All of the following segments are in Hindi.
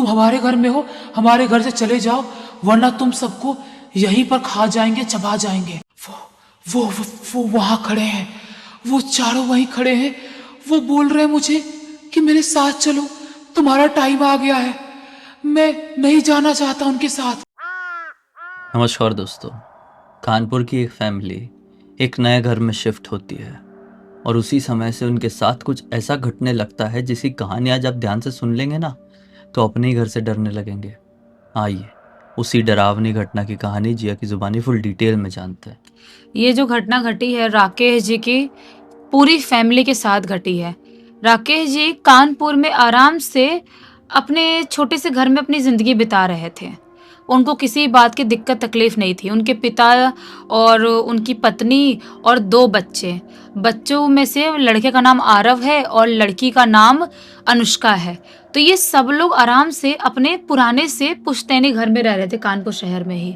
तुम हमारे घर में हो, हमारे घर से चले जाओ, वरना तुम सबको यहीं पर खा जाएंगे, चबा जाएंगे। वो वहां खड़े हैं, वो चारों वहीं खड़े हैं। वो बोल रहे हैं मुझे कि मेरे साथ चलो, तुम्हारा टाइम आ गया है। मैं नहीं जाना चाहता उनके साथ। नमस्कार दोस्तों। कानपुर की एक फैमिली एक नए घर में शिफ्ट होती है और उसी समय से उनके साथ कुछ ऐसा घटने लगता है जिसकी कहानी आज आप ध्यान से सुन लेंगे ना तो अपने ही घर से डरने लगेंगे। आइए उसी डरावनी घटना की कहानी जिया की जुबानी फुल डिटेल में जानते हैं। ये जो घटना घटी है राकेश जी की पूरी फैमिली के साथ घटी है। राकेश जी कानपुर में आराम से अपने छोटे से घर में अपनी ज़िंदगी बिता रहे थे। उनको किसी बात की दिक्कत तकलीफ नहीं थी। उनके पिता और उनकी पत्नी और 2 बच्चे। बच्चों में से लड़के का नाम आरव है और लड़की का नाम अनुष्का है। तो ये सब लोग आराम से अपने पुराने से पुश्तैनी घर में रह रहे थे कानपुर शहर में ही,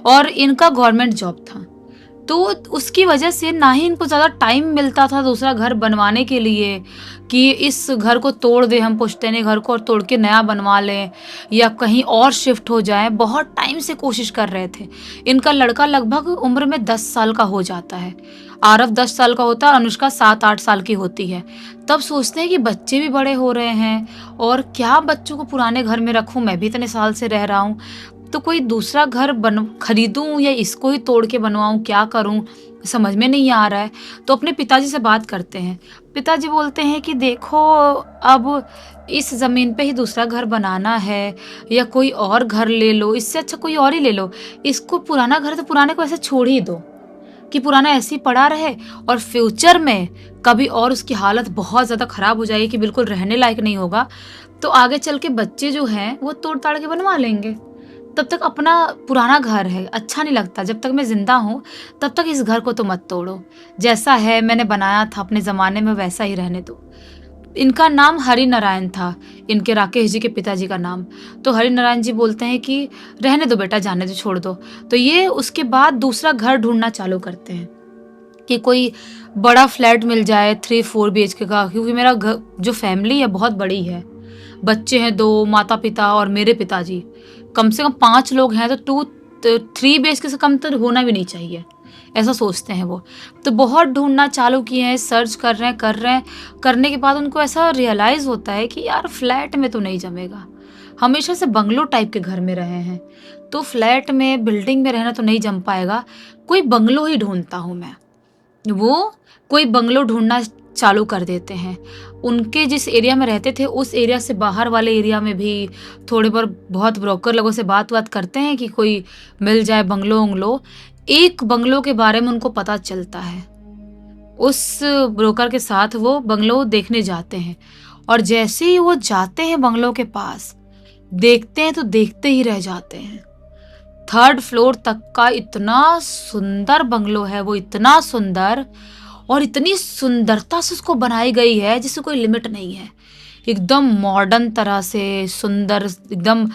और इनका गवर्नमेंट जॉब था। तो उसकी वजह से ना ही इनको ज़्यादा टाइम मिलता था दूसरा घर बनवाने के लिए कि इस घर को तोड़ दें हम पुश्तैनी घर को और तोड़ के नया बनवा लें या कहीं और शिफ्ट हो जाएं। बहुत टाइम से कोशिश कर रहे थे। इनका लड़का लगभग उम्र में 10 साल का हो जाता है। आरव 10 साल का होता है और अनुष्का 7-8 साल की होती है। तब सोचते हैं कि बच्चे भी बड़े हो रहे हैं और क्या बच्चों को पुराने घर में रखूं, मैं भी इतने साल से रह रहा हूं, तो कोई दूसरा घर खरीदूं या इसको ही तोड़ के बनवाऊं, क्या करूं समझ में नहीं आ रहा है। तो अपने पिताजी से बात करते हैं। पिताजी बोलते हैं कि देखो, अब इस ज़मीन पे ही दूसरा घर बनाना है या कोई और घर ले लो, इससे अच्छा कोई और ही ले लो। इसको पुराना घर तो पुराने को ऐसे छोड़ ही दो कि पुराना ऐसे ही पड़ा रहे, और फ्यूचर में कभी और उसकी हालत बहुत ज़्यादा ख़राब हो जाएगी कि बिल्कुल रहने लायक नहीं होगा, तो आगे चल के बच्चे जो हैं वो तोड़ ताड़ के बनवा लेंगे। तब तक अपना पुराना घर है, अच्छा नहीं लगता। जब तक मैं ज़िंदा हूँ तब तक इस घर को तो मत तोड़ो, जैसा है मैंने बनाया था अपने ज़माने में वैसा ही रहने दो। इनका नाम हरि नारायण था, इनके राकेश जी के पिताजी का नाम। तो हरि नारायण जी बोलते हैं कि रहने दो बेटा, जाने दो, छोड़ दो। तो ये उसके बाद दूसरा घर ढूंढना चालू करते हैं कि कोई बड़ा फ्लैट मिल जाए 3-4 BHK का, क्योंकि मेरा घर जो फैमिली है बहुत बड़ी है। बच्चे हैं 2, माता पिता और मेरे पिताजी, कम से कम 5 लोग हैं, तो 3 BHK से कम तो होना भी नहीं चाहिए, ऐसा सोचते हैं वो। तो बहुत ढूंढना चालू किए हैं, सर्च कर रहे हैं। करने के बाद उनको ऐसा रियलाइज़ होता है कि यार फ्लैट में तो नहीं जमेगा। हमेशा से बंगलो टाइप के घर में रहे हैं, तो फ्लैट में बिल्डिंग में रहना तो नहीं जम पाएगा। कोई बंगलो ही ढूंढता हूँ मैं। वो कोई बंगलो ढूंढना चालू कर देते हैं। उनके जिस एरिया में रहते थे उस एरिया से बाहर वाले एरिया में भी थोड़े बहुत ब्रोकर लोगों से बात करते हैं कि कोई मिल जाए बंगलो उंगलो। एक बंगलो के बारे में उनको पता चलता है। उस ब्रोकर के साथ वो बंगलो देखने जाते हैं, और जैसे ही वो जाते हैं बंगलो के पास, देखते हैं तो देखते ही रह जाते हैं। 3rd फ्लोर तक का इतना सुंदर बंगलो है वो, इतना सुंदर, और इतनी सुंदरता से उसको बनाई गई है जिससे कोई लिमिट नहीं है। एकदम मॉडर्न तरह से सुंदर, एकदम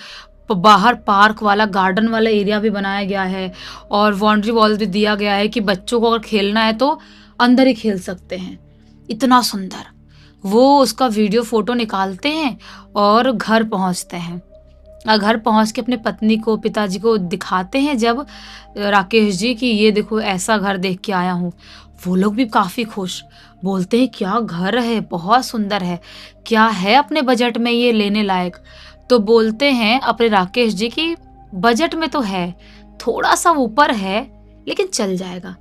बाहर पार्क वाला, गार्डन वाला एरिया भी बनाया गया है, और बाउंड्री वॉल भी दिया गया है कि बच्चों को अगर खेलना है तो अंदर ही खेल सकते हैं। इतना सुंदर। वो उसका वीडियो फोटो निकालते हैं और घर पहुंचते हैं। घर पहुंच के अपने पत्नी को, पिताजी को दिखाते हैं जब राकेश जी कि ये देखो ऐसा घर देख के आया हूँ। वो लोग भी काफ़ी खुश, बोलते हैं क्या घर है, बहुत सुंदर है, क्या है अपने बजट में ये लेने लायक। तो बोलते हैं अपने राकेश जी की बजट में तो है, थोड़ा सा ऊपर है, लेकिन चल जाएगा।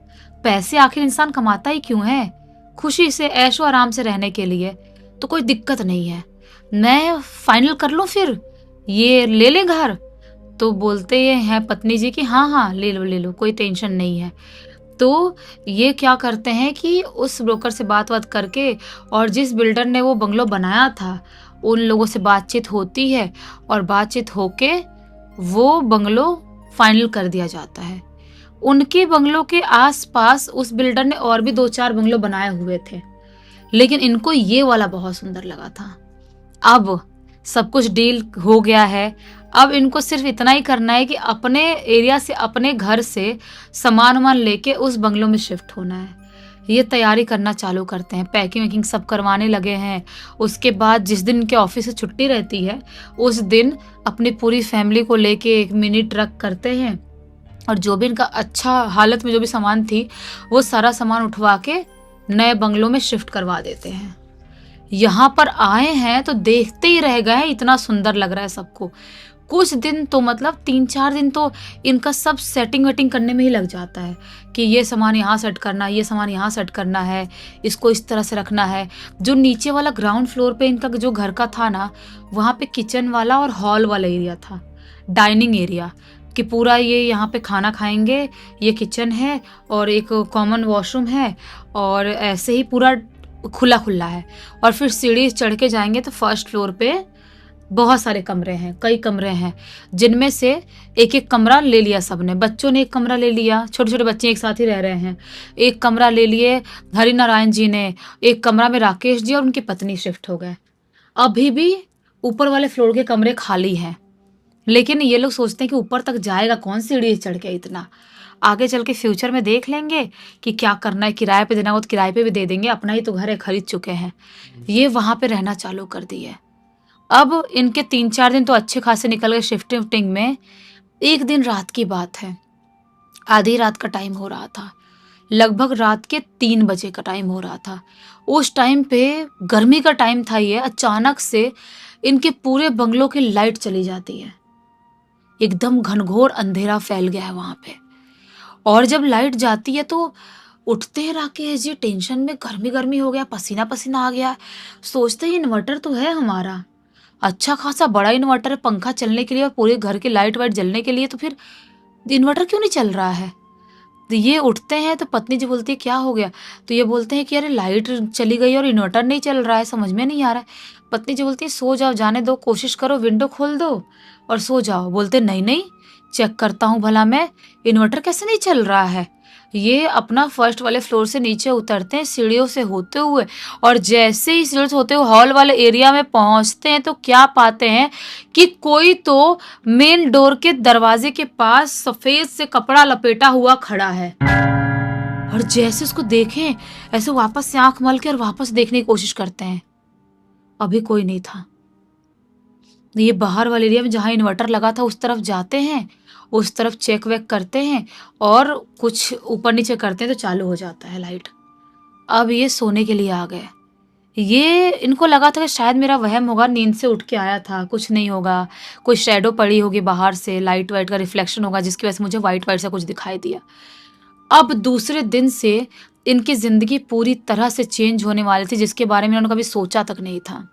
पैसे आखिर इंसान कमाता ही क्यों है, खुशी से ऐशो आराम से रहने के लिए, तो कोई दिक्कत नहीं है। मैं फाइनल कर लूँ फिर, ये ले लें घर। तो बोलते हैं पत्नी जी कि हाँ ले लो, कोई टेंशन नहीं है। तो ये क्या करते हैं कि उस ब्रोकर से बात करके, और जिस बिल्डर ने वो बंगलो बनाया था उन लोगों से बातचीत होती है, और बातचीत होके वो बंगलो फाइनल कर दिया जाता है। उनके बंगलों के आसपास उस बिल्डर ने और भी 2-4 बंगलो बनाए हुए थे, लेकिन इनको ये वाला बहुत सुंदर लगा था। अब सब कुछ डील हो गया है। अब इनको सिर्फ इतना ही करना है कि अपने एरिया से, अपने घर से सामान लेके उस बंगलों में शिफ्ट होना है। ये तैयारी करना चालू करते हैं, पैकिंग वैकिंग सब करवाने लगे हैं। उसके बाद जिस दिन इनके ऑफिस से छुट्टी रहती है उस दिन अपनी पूरी फैमिली को लेके एक मिनी ट्रक करते हैं और जो भी इनका अच्छा हालत में जो भी सामान थी वो सारा सामान उठवा के नए बंगलों में शिफ्ट करवा देते हैं। यहाँ पर आए हैं तो देखते ही रह गए, इतना सुंदर लग रहा है सबको। कुछ दिन तो मतलब 3-4 दिन तो इनका सब सेटिंग वेटिंग करने में ही लग जाता है कि ये सामान यहाँ सेट करना है, ये सामान यहाँ सेट करना है, इसको इस तरह से रखना है। जो नीचे वाला ग्राउंड फ्लोर पे इनका जो घर का था ना, वहाँ पे किचन वाला और हॉल वाला एरिया था, डाइनिंग एरिया, कि पूरा ये यहाँ पे खाना खाएंगे, ये किचन है और एक कॉमन वॉशरूम है और ऐसे ही पूरा खुला खुला है। और फिर सीढ़ी चढ़ के जाएंगे तो फर्स्ट फ्लोर पे बहुत सारे कमरे हैं, कई कमरे हैं, जिनमें से एक एक कमरा ले लिया सबने। बच्चों ने एक कमरा ले लिया, छोटे छोटे बच्चे एक साथ ही रह रहे हैं, एक कमरा ले लिए हरि नारायण जी ने, एक कमरा में राकेश जी और उनकी पत्नी शिफ्ट हो गए। अभी भी ऊपर वाले फ्लोर के कमरे खाली हैं, लेकिन ये लोग सोचते हैं कि ऊपर तक जाएगा कौन, सीढ़ी चढ़ के इतना। आगे चल के फ्यूचर में देख लेंगे कि क्या करना है, किराए पे देना हो तो किराए पे भी दे देंगे, अपना ही तो घर है, खरीद चुके हैं। ये वहां पे रहना चालू कर दिए। अब इनके 3-4 दिन तो अच्छे खासे निकल गए शिफ्टिंग में। एक दिन रात की बात है, आधी रात का टाइम हो रहा था, लगभग रात के 3 बजे का टाइम हो रहा था। उस टाइम पे गर्मी का टाइम था, ये अचानक से इनके पूरे बंगलों की लाइट चली जाती है। एकदम घनघोर अंधेरा फैल गया है वहां पे। और जब लाइट जाती है तो उठते हैं राकेश जी टेंशन में, गर्मी गर्मी हो गया, पसीना पसीना आ गया। सोचते हैं इन्वर्टर तो है हमारा, अच्छा खासा बड़ा इन्वर्टर है पंखा चलने के लिए और पूरे घर की लाइट वाइट जलने के लिए, तो फिर इन्वर्टर क्यों नहीं चल रहा है। तो ये उठते हैं तो पत्नी जी बोलती है क्या हो गया, तो ये बोलते हैं कि अरे लाइट चली गई और इन्वर्टर नहीं चल रहा है, समझ में नहीं आ रहा है। पत्नी जी बोलती है सो जाओ, जाने दो, कोशिश करो, विंडो खोल दो और सो जाओ। बोलते नहीं नहीं, चेक करता हूँ भला मैं, इन्वर्टर कैसे नहीं चल रहा है। ये अपना फर्स्ट वाले फ्लोर से नीचे उतरते हैं सीढ़ियों से होते हुए, और जैसे ही सीढ़ियों से होते हुए हॉल वाले एरिया में पहुंचते हैं तो क्या पाते हैं कि कोई तो मेन डोर के दरवाजे के पास सफेद से कपड़ा लपेटा हुआ खड़ा है। और जैसे उसको देखें ऐसे वापस से आंख मल के और वापस देखने की कोशिश करते हैं, अभी कोई नहीं था। ये बाहर वाले एरिया में जहाँ इन्वर्टर लगा था उस तरफ जाते हैं, उस तरफ चेक वेक करते हैं और कुछ ऊपर नीचे करते हैं तो चालू हो जाता है लाइट। अब ये सोने के लिए आ गए। ये इनको लगा था कि शायद मेरा वहम होगा, नींद से उठ के आया था, कुछ नहीं होगा, कोई शैडो पड़ी होगी बाहर से, लाइट वाइट का रिफ्लेक्शन होगा जिसकी वजह से मुझे वाइट वाइट सा कुछ दिखाई दिया। अब दूसरे दिन से इनकी जिंदगी पूरी तरह से चेंज होने वाली थी, जिसके बारे में उन्होंने कभी सोचा तक नहीं था।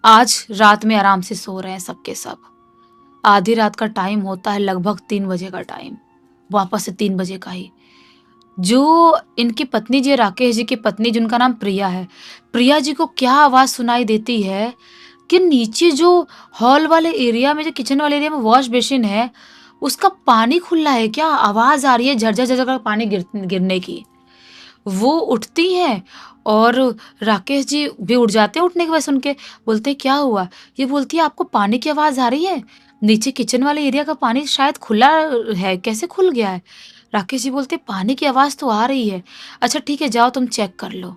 आज रात में आराम से सो रहे हैं सबके सब। आधी रात का टाइम होता है, लगभग 3 बजे का टाइम, वापस से 3 बजे का ही। जो इनकी पत्नी जी, राकेश जी की पत्नी जिनका नाम प्रिया है, प्रिया जी को क्या आवाज सुनाई देती है कि नीचे जो हॉल वाले एरिया में, जो किचन वाले एरिया में वॉश बेसिन है, उसका पानी खुला है, क्या आवाज आ रही है झरझर झरझर कर पानी गिरने की। वो उठती हैं और राकेश जी भी उठ जाते हैं उठने के बाद सुन के। बोलते हैं क्या हुआ, ये बोलती है आपको पानी की आवाज आ रही है, नीचे किचन वाले एरिया का पानी शायद खुला है, कैसे खुल गया है। राकेश जी बोलते पानी की आवाज तो आ रही है, अच्छा ठीक है जाओ तुम चेक कर लो।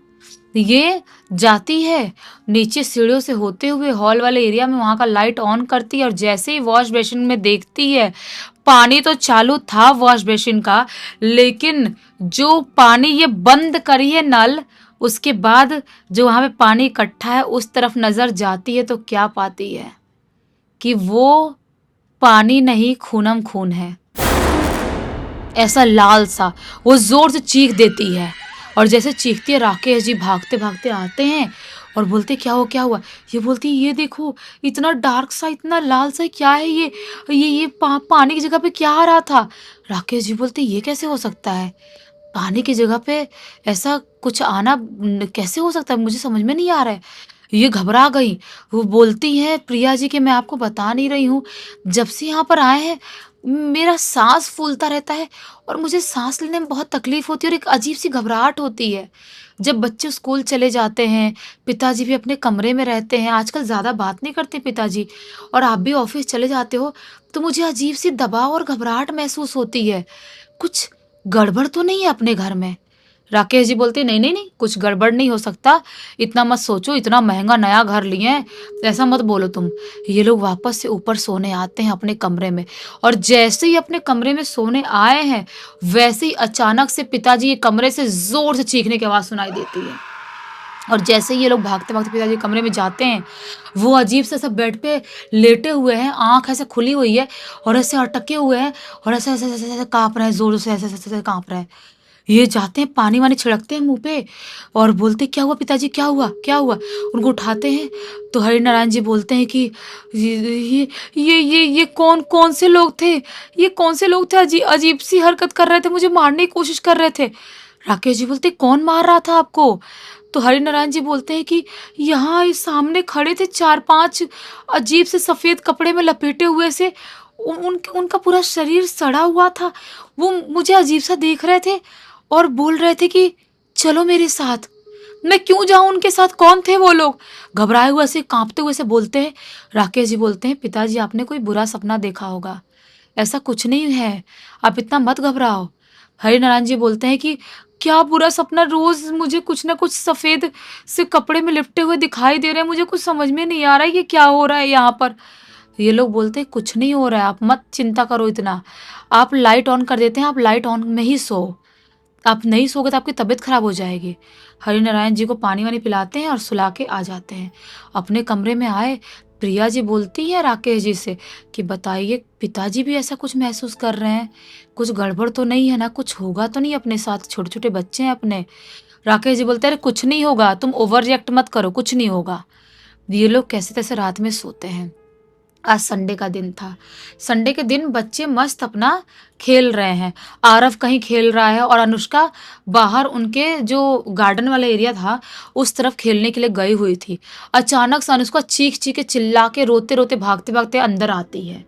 ये जाती है नीचे सीढ़ियों से होते हुए हॉल वाले एरिया में, वहां का लाइट ऑन करती है और जैसे ही वॉश बेसिन में देखती है, पानी तो चालू था वॉश बेसिन का, लेकिन जो पानी ये बंद करी है नल, उसके बाद जो वहां पे पानी इकट्ठा है उस तरफ नजर जाती है तो क्या पाती है कि वो पानी नहीं खूनम खून है, ऐसा लाल सा। वो जोर से चीख देती है और जैसे चीखती है राकेश जी भागते भागते आते हैं और बोलते क्या हुआ। ये बोलती ये देखो इतना डार्क सा, इतना लाल सा, क्या है ये पानी की जगह पे क्या आ रहा था। राकेश जी बोलते ये कैसे हो सकता है, पानी की जगह पे ऐसा कुछ आना कैसे हो सकता है, मुझे समझ में नहीं आ रहा है। ये घबरा गई। वो बोलती है प्रिया जी कि मैं आपको बता नहीं रही हूँ, जब से यहाँ पर आए हैं मेरा सांस फूलता रहता है और मुझे सांस लेने में बहुत तकलीफ होती है और एक अजीब सी घबराहट होती है। जब बच्चे स्कूल चले जाते हैं, पिताजी भी अपने कमरे में रहते हैं, आजकल ज़्यादा बात नहीं करते पिताजी, और आप भी ऑफिस चले जाते हो, तो मुझे अजीब सी दबाव और घबराहट महसूस होती है। कुछ गड़बड़ तो नहीं है अपने घर में। राकेश जी बोलते नहीं नहीं नहीं, कुछ गड़बड़ नहीं हो सकता, इतना मत सोचो, इतना महंगा नया घर लिए हैं, ऐसा मत बोलो तुम। ये लोग वापस से ऊपर सोने आते हैं अपने कमरे में, और जैसे ही अपने कमरे में सोने आए हैं वैसे ही अचानक से पिताजी के कमरे से जोर से चीखने की आवाज सुनाई देती है। और जैसे ही ये लोग भागते भागते पिताजी के कमरे में जाते हैं, वो अजीब से सब बेड पे लेटे हुए हैं, आंख ऐसे खुली हुई है और ऐसे अटके हुए हैं, और ऐसे ऐसे ऐसे ऐसे कांप रहे हैं, जोर से ऐसे ऐसे ऐसे कांप रहे हैं। ये जाते हैं, पानी वानी छिड़कते हैं मुंह पे और बोलते क्या हुआ पिताजी, क्या हुआ क्या हुआ। उनको उठाते हैं तो हरि नारायण जी बोलते हैं कि ये कौन कौन से लोग थे, ये कौन से लोग थे, अजीब सी हरकत कर रहे थे, मुझे मारने की कोशिश कर रहे थे। राकेश जी बोलते कौन मार रहा था आपको। तो हरि नारायण जी बोलते हैं कि यहाँ इस सामने खड़े थे 4-5 अजीब से सफेद कपड़े में लपेटे हुए से, उनका पूरा शरीर सड़ा हुआ था, वो मुझे अजीब सा देख रहे थे और बोल रहे थे कि चलो मेरे साथ। मैं क्यों जाऊं उनके साथ, कौन थे वो लोग, घबराए हुए से कांपते हुए से बोलते हैं। राकेश जी बोलते हैं पिताजी आपने कोई बुरा सपना देखा होगा, ऐसा कुछ नहीं है, आप इतना मत घबराओ। हरि नारायण जी बोलते हैं कि क्या बुरा सपना, रोज मुझे कुछ ना कुछ सफेद से कपड़े में लिपटे हुए दिखाई दे रहे हैं, मुझे कुछ समझ में नहीं आ रहा है ये क्या हो रहा है यहाँ पर। ये लोग बोलते हैं कुछ नहीं हो रहा है, आप मत चिंता करो इतना, आप लाइट ऑन कर देते हैं, आप लाइट ऑन में ही सो, आप नहीं सोगे तो आपकी तबीयत खराब हो जाएगी। हरि नारायण जी को पानी वानी पिलाते हैं और सुला के आ जाते हैं। अपने कमरे में आए, प्रिया जी बोलती है राकेश जी से कि बताइए पिताजी भी ऐसा कुछ महसूस कर रहे हैं, कुछ गड़बड़ तो नहीं है ना, कुछ होगा तो नहीं अपने साथ, छोटे छोटे बच्चे हैं अपने। राकेश जी बोलते हैं अरे कुछ नहीं होगा, तुम ओवर रिएक्ट मत करो, कुछ नहीं होगा। ये लोग कैसे तैसे रात में सोते हैं। आज संडे का दिन था। संडे के दिन बच्चे मस्त अपना खेल रहे हैं, आरव कहीं खेल रहा है और अनुष्का बाहर उनके जो गार्डन वाला एरिया था उस तरफ खेलने के लिए गई हुई थी। अचानक से अनुष्का चीख चीख के चिल्ला के रोते रोते भागते भागते अंदर आती है,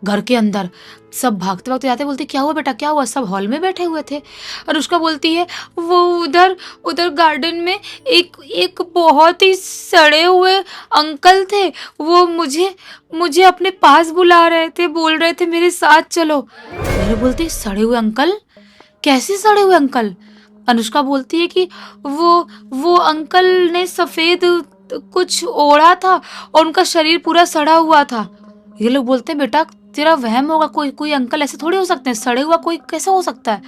घर के अंदर। सब भागते भागते जाते, बोलते क्या हुआ बेटा क्या हुआ, सब हॉल में बैठे हुए थे। अनुष्का बोलती है वो उधर उधर गार्डन में एक बहुत ही सड़े हुए अंकल थे, वो मुझे मुझे अपने पास बुला रहे थे, बोल रहे थे मेरे साथ चलो। मेरे बोलते सड़े हुए अंकल, कैसे सड़े हुए अंकल। अनुष्का बोलती है कि वो अंकल ने सफेद कुछ ओढ़ा था और उनका शरीर पूरा सड़ा हुआ था। ये लोग बोलते हैं बेटा तेरा वहम होगा, कोई अंकल ऐसे थोड़े हो सकते हैं, सड़े हुआ कोई कैसे हो सकता है।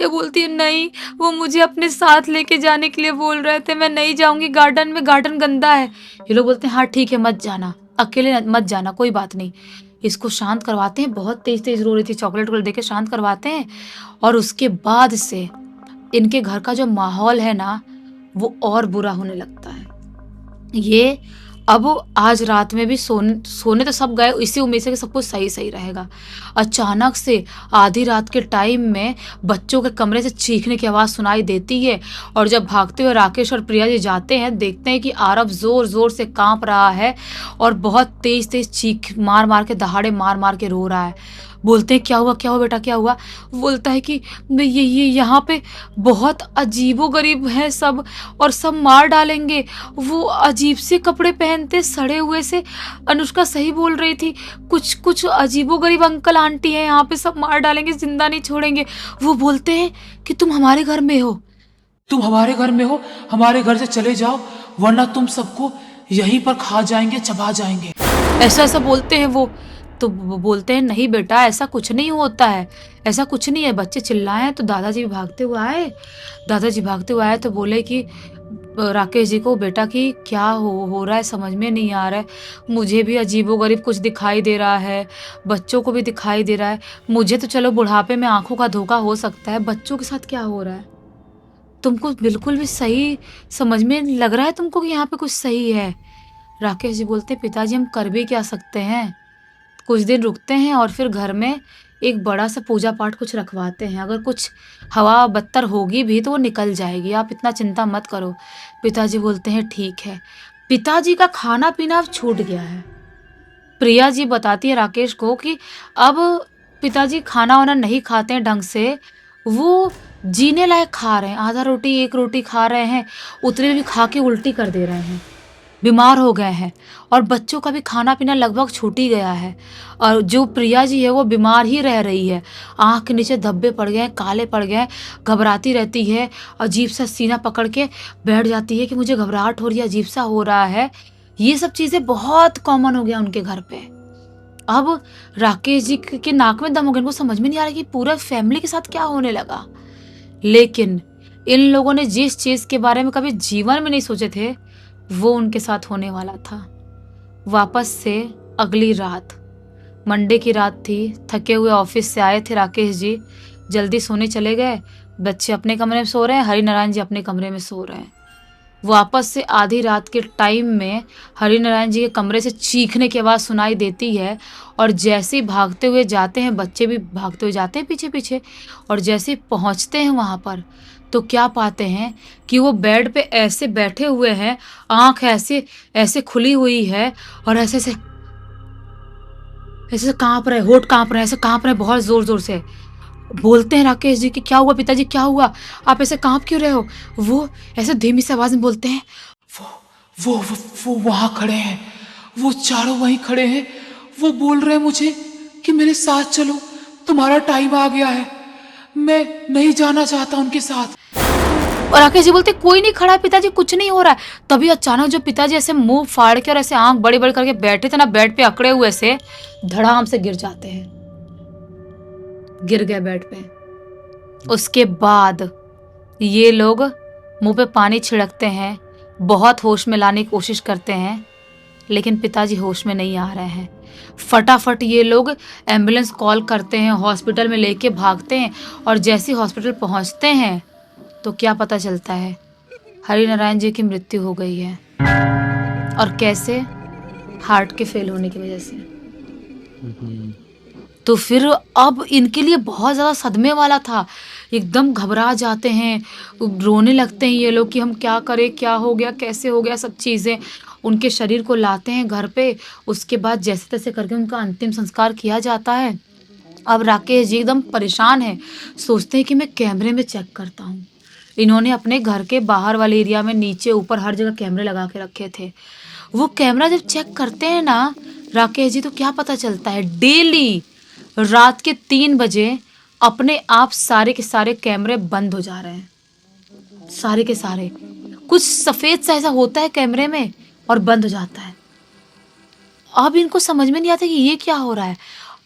ये बोलती है नहीं, वो मुझे अपने साथ लेके जाने के लिए बोल रहे थे, मैं नहीं जाऊंगी गार्डन में, गार्डन गंदा है। ये लोग बोलते हैं हाँ ठीक है मत जाना, अकेले मत जाना, कोई बात नहीं। इसको शांत करवाते हैं, बहुत तेज तेज रो रही थी, चॉकलेट वॉकलेट देके शांत करवाते हैं। और उसके बाद से इनके घर का जो माहौल है ना वो और बुरा होने लगता है। ये अब आज रात में भी सोने तो सब गए इसी उम्मीद से कि सब कुछ सही सही रहेगा। अचानक से आधी रात के टाइम में बच्चों के कमरे से चीखने की आवाज़ सुनाई देती है, और जब भागते हुए राकेश और प्रिया जी जाते हैं देखते हैं कि आरव जोर जोर से कांप रहा है और बहुत तेज तेज चीख मार मार के, दहाड़े मार मार के रो रहा है। बोलते हैं क्या हुआ बेटा क्या हुआ। बोलता है कि मैं ये यहाँ पे बहुत अजीबोगरीब है सब, और सब मार डालेंगे, वो अजीब से कपड़े पहनते सड़े हुए से। अनुष्का सही बोल रही थी, कुछ कुछ अजीबोगरीब अंकल आंटी हैं यहाँ पे, सब मार डालेंगे, जिंदा नहीं छोड़ेंगे। वो बोलते हैं कि तुम हमारे घर में हो, तुम हमारे घर में हो, हमारे घर से चले जाओ वरना तुम सबको यहीं पर खा जाएंगे, चबा जाएंगे। ऐसा ऐसा बोलते हैं वो। तो वो बोलते हैं नहीं बेटा ऐसा कुछ नहीं होता है, ऐसा कुछ नहीं है। बच्चे चिल्लाए तो दादाजी भागते हुए आए तो बोले कि राकेश जी को बेटा कि क्या हो रहा है, समझ में नहीं आ रहा है, मुझे भी अजीबोगरीब कुछ दिखाई दे रहा है, बच्चों को भी दिखाई दे रहा है। मुझे तो चलो बुढ़ापे में आंखों का धोखा हो सकता है, बच्चों के साथ क्या हो रहा है, तुमको बिल्कुल भी सही समझ में लग रहा है तुमको कि यहाँ पे कुछ सही है। राकेश जी बोलते पिताजी हम कर भी क्या सकते हैं, कुछ दिन रुकते हैं और फिर घर में एक बड़ा सा पूजा पाठ कुछ रखवाते हैं, अगर कुछ हवा बदतर होगी भी तो वो निकल जाएगी, आप इतना चिंता मत करो। पिताजी बोलते हैं ठीक है। पिताजी का खाना पीना अब छूट गया है। प्रिया जी बताती है राकेश को कि अब पिताजी खाना वाना नहीं खाते हैं ढंग से, वो जीने लायक खा रहे हैं, आधा रोटी एक रोटी खा रहे हैं, उतने भी खा के उल्टी कर दे रहे हैं। बीमार हो गए हैं और बच्चों का भी खाना पीना लगभग छूट ही गया है। और जो प्रिया जी है वो बीमार ही रह रही है, आँख के नीचे धब्बे पड़ गए हैं, काले पड़ गए हैं, घबराती रहती है, अजीब सा सीना पकड़ के बैठ जाती है कि मुझे घबराहट हो रही है, अजीब सा हो रहा है। ये सब चीज़ें बहुत कॉमन हो गया उनके घर पे। अब राकेश जी के नाक में दम हो गया, उनको समझ में नहीं आ रहा कि पूरा फैमिली के साथ क्या होने लगा। लेकिन इन लोगों ने जिस चीज़ के बारे में कभी जीवन में नहीं सोचे थे वो उनके साथ होने वाला था। वापस से अगली रात, मंडे की रात थी, थके हुए ऑफिस से आए थे राकेश जी, जल्दी सोने चले गए। बच्चे अपने कमरे में सो रहे हैं, हरिनारायण जी अपने कमरे में सो रहे हैं। वापस से आधी रात के टाइम में हरिनारायण जी के कमरे से चीखने की आवाज़ सुनाई देती है और जैसे ही भागते हुए जाते हैं, बच्चे भी भागते हुए जाते हैं पीछे पीछे, और जैसे ही पहुंचते हैं वहाँ पर तो क्या पाते हैं कि वो बेड पे ऐसे बैठे हुए हैं, आंख ऐसे ऐसे खुली हुई है और ऐसे ऐसे ऐसे कांप रहे, होठ कांप रहे हैं, ऐसे कांप रहे हैं बहुत जोर जोर से। बोलते हैं राकेश जी कि क्या हुआ पिताजी, क्या हुआ, आप ऐसे कांप क्यों रहे हो? वो ऐसे धीमी सी आवाज में बोलते हैं, वो वो वहाँ खड़े हैं, वो चारों वहीं खड़े हैं, वो बोल रहे हैं मुझे कि मेरे साथ चलो, तुम्हारा टाइम आ गया है, मैं नहीं जाना चाहता उनके साथ। और राकेश जी बोलते कोई नहीं खड़ा है पिताजी, कुछ नहीं हो रहा है। तभी अचानक जो पिताजी ऐसे मुंह फाड़ के और ऐसे आंख बड़ी बड़ी करके बैठे थे ना बेड पे अकड़े हुए से, धड़ाम से गिर जाते हैं, गिर गए बेड पे। उसके बाद ये लोग मुंह पे पानी छिड़कते हैं, बहुत होश में लाने की कोशिश करते हैं, लेकिन पिताजी होश में नहीं आ रहे हैं। फटाफट ये लोग एम्बुलेंस कॉल करते हैं, हॉस्पिटल में लेके भागते हैं और जैसे ही हॉस्पिटल पहुंचते हैं तो क्या पता चलता है, हरिनारायण जी की मृत्यु हो गई है। और कैसे? हार्ट के फेल होने की वजह से। तो फिर अब इनके लिए बहुत ज़्यादा सदमे वाला था, एकदम घबरा जाते हैं, रोने लगते हैं ये लोग कि हम क्या करें, क्या हो गया, कैसे हो गया, सब चीज़ें। उनके शरीर को लाते हैं घर पे, उसके बाद जैसे तैसे करके उनका अंतिम संस्कार किया जाता है। अब राकेश जी एकदम परेशान है, सोचते हैं कि मैं कैमरे में चेक करता हूँ। इन्होंने अपने घर के बाहर वाले एरिया में नीचे ऊपर हर जगह कैमरे लगा के रखे थे। वो कैमरा जब चेक करते हैं ना राकेश जी, तो क्या पता चलता है, डेली रात के 3 बजे अपने आप सारे के सारे कैमरे बंद हो जा रहे हैं, सारे के सारे। कुछ सफेद सा ऐसा होता है कैमरे में और बंद हो जाता है। अब इनको समझ में नहीं आता कि ये क्या हो रहा है।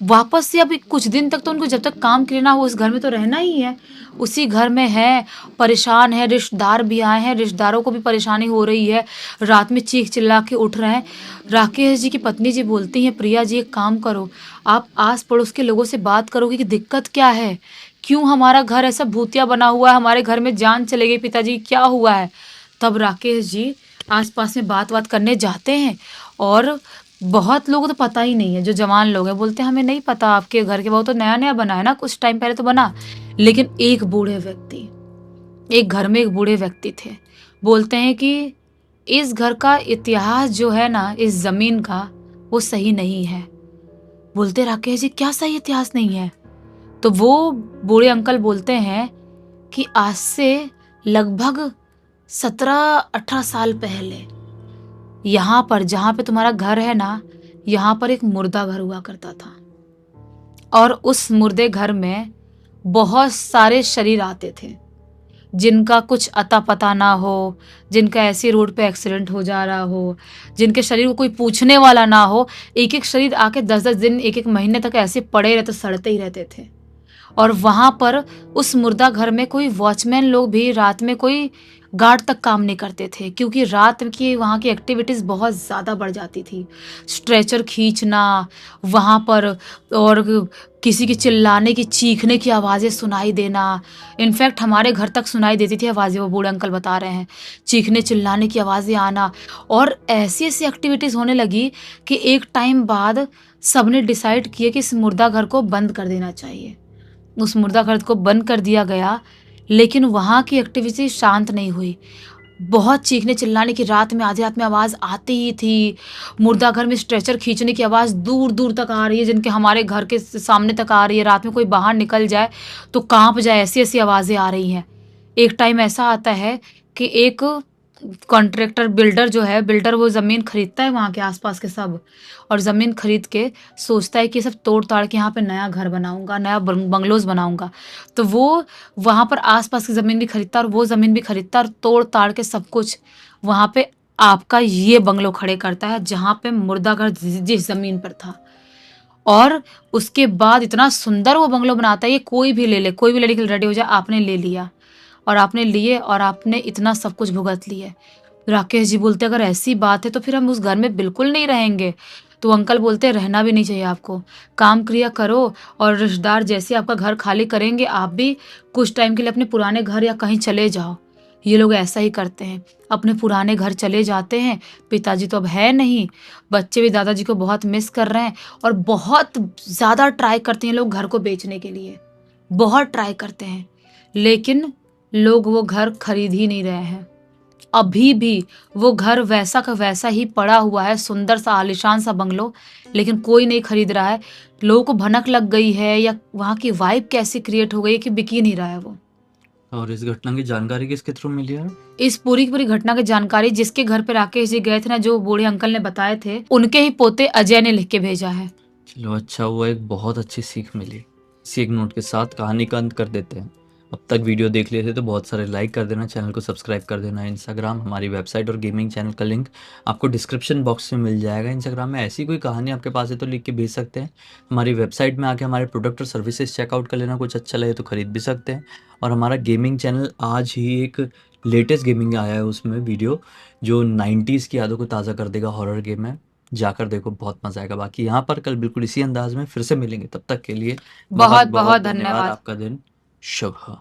वापस से अब कुछ दिन तक तो उनको जब तक काम क्लियर ना हो उस घर में तो रहना ही है, उसी घर में है, परेशान है, रिश्तेदार भी आए हैं, रिश्तेदारों को भी परेशानी हो रही है, रात में चीख चिल्ला के उठ रहे हैं। राकेश जी की पत्नी जी बोलती हैं, प्रिया जी एक काम करो, आप आस पड़ोस के लोगों से बात करोगे कि दिक्कत क्या है, क्यों हमारा घर ऐसा भूतिया बना हुआ है, हमारे घर में जान चले गई, पिताजी क्या हुआ है। तब राकेश जी आसपास में बात करने जाते हैं और बहुत लोगों को तो पता ही नहीं है, जो जवान लोग हैं बोलते हैं हमें नहीं पता, आपके घर के वो तो नया नया बना है ना, कुछ टाइम पहले तो बना। लेकिन एक बूढ़े व्यक्ति, एक घर में एक बूढ़े व्यक्ति थे, बोलते हैं कि इस घर का इतिहास जो है ना, इस जमीन का, वो सही नहीं है। बोलते राकेश जी क्या सही इतिहास नहीं है? तो वो बूढ़े अंकल बोलते हैं कि आज से लगभग 17-18 साल पहले यहाँ पर जहाँ पे तुम्हारा घर है ना, यहाँ पर एक मुर्दा घर हुआ करता था और उस मुर्दे घर में बहुत सारे शरीर आते थे जिनका कुछ अता पता ना हो, जिनका ऐसी रोड पे एक्सीडेंट हो जा रहा हो, जिनके शरीर को कोई पूछने वाला ना हो। एक एक शरीर आके 10-10 दिन, एक एक महीने तक ऐसे पड़े रहते, सड़ते ही रहते थे। और वहाँ पर उस मुर्दा घर में कोई वॉचमैन लोग भी रात में कोई गार्ड तक काम नहीं करते थे, क्योंकि रात की वहाँ की एक्टिविटीज़ बहुत ज़्यादा बढ़ जाती थी। स्ट्रेचर खींचना वहाँ पर, और किसी की चिल्लाने की, चीखने की आवाज़ें सुनाई देना। इनफैक्ट हमारे घर तक सुनाई देती थी आवाज़ें, वो बूढ़े अंकल बता रहे हैं, चीखने चिल्लाने की आवाज़ें आना। और ऐसी ऐसी एक्टिविटीज़ होने लगी कि एक टाइम बाद सबने डिसाइड किया कि इस मुर्दा घर को बंद कर देना चाहिए। उस मुर्दा घर को बंद कर दिया गया, लेकिन वहाँ की एक्टिविटी शांत नहीं हुई। बहुत चीखने चिल्लाने की, रात में आधी रात में आवाज़ आती ही थी। मुर्दा घर में स्ट्रेचर खींचने की आवाज़ दूर दूर तक आ रही है, जिनके हमारे घर के सामने तक आ रही है। रात में कोई बाहर निकल जाए तो कांप जाए, ऐसी ऐसी आवाज़ें आ रही हैं। एक टाइम ऐसा आता है कि एक कॉन्ट्रैक्टर बिल्डर जो है, बिल्डर वो ज़मीन खरीदता है वहाँ के आसपास के सब, और ज़मीन खरीद के सोचता है कि सब तोड़ ताड़ के यहाँ पे नया घर बनाऊंगा, नया बंगलोज बनाऊंगा। तो वो वहाँ पर आसपास की ज़मीन भी खरीदता है और वो ज़मीन भी खरीदता है और तोड़ ताड़ के सब कुछ वहाँ पे आपका ये बंगलो खड़े करता है, जहाँ पे मुर्दा घर जिस ज़मीन पर था। और उसके बाद इतना सुंदर वो बंगलो बनाता है, ये कोई भी ले ले, कोई भी लेने के लिए रेडी हो जाए, आपने ले लिया और आपने लिए और आपने इतना सब कुछ भुगत लिया। राकेश जी बोलते अगर ऐसी बात है तो फिर हम उस घर में बिल्कुल नहीं रहेंगे। तो अंकल बोलते रहना भी नहीं चाहिए आपको, काम क्रिया करो और रिश्तेदार जैसे आपका घर खाली करेंगे आप भी कुछ टाइम के लिए अपने पुराने घर या कहीं चले जाओ। ये लोग ऐसा ही करते हैं, अपने पुराने घर चले जाते हैं। पिताजी तो अब है नहीं, बच्चे भी दादाजी को बहुत मिस कर रहे हैं और बहुत ज़्यादा ट्राई करते हैं लोग घर को बेचने के लिए, बहुत ट्राई करते हैं, लेकिन लोग वो घर खरीद ही नहीं रहे हैं। अभी भी वो घर वैसा का वैसा ही पड़ा हुआ है, सुंदर सा आलीशान सा बंगलो, लेकिन कोई नहीं खरीद रहा है। लोगों को भनक लग गई है या वहाँ की वाइब कैसी क्रिएट हो गई है कि बिक ही नहीं रहा है वो। और इस घटना की जानकारी किसके थ्रू मिली यार? इस पूरी की पूरी घटना की जानकारी जिसके घर पे राकेश जी गए थे ना, जो बूढ़े अंकल ने बताए थे, उनके ही पोते अजय ने लिख के भेजा है। चलो अच्छा हुआ, एक बहुत अच्छी सीख मिली। इसी एक नोट के साथ कहानी का अंत कर देते हैं। अब तक वीडियो देख लिए थे तो बहुत सारे लाइक कर देना, चैनल को सब्सक्राइब कर देना। इंस्टाग्राम, हमारी वेबसाइट और गेमिंग चैनल का लिंक आपको डिस्क्रिप्शन बॉक्स में मिल जाएगा। इंस्टाग्राम में ऐसी कोई कहानी आपके पास है तो लिख के भेज सकते हैं। हमारी वेबसाइट में आके हमारे प्रोडक्ट और सर्विसेज चेकआउट कर लेना, कुछ अच्छा लगे तो खरीद भी सकते हैं। और हमारा गेमिंग चैनल आज ही एक लेटेस्ट गेमिंग आया है, उसमें वीडियो जो 90s की यादों को ताज़ा कर देगा, हॉरर गेम है, जाकर देखो, बहुत मजा आएगा। बाकी यहाँ पर कल बिल्कुल इसी अंदाज में फिर से मिलेंगे, तब तक के लिए बहुत बहुत धन्यवाद। आपका दिन शुभ हो।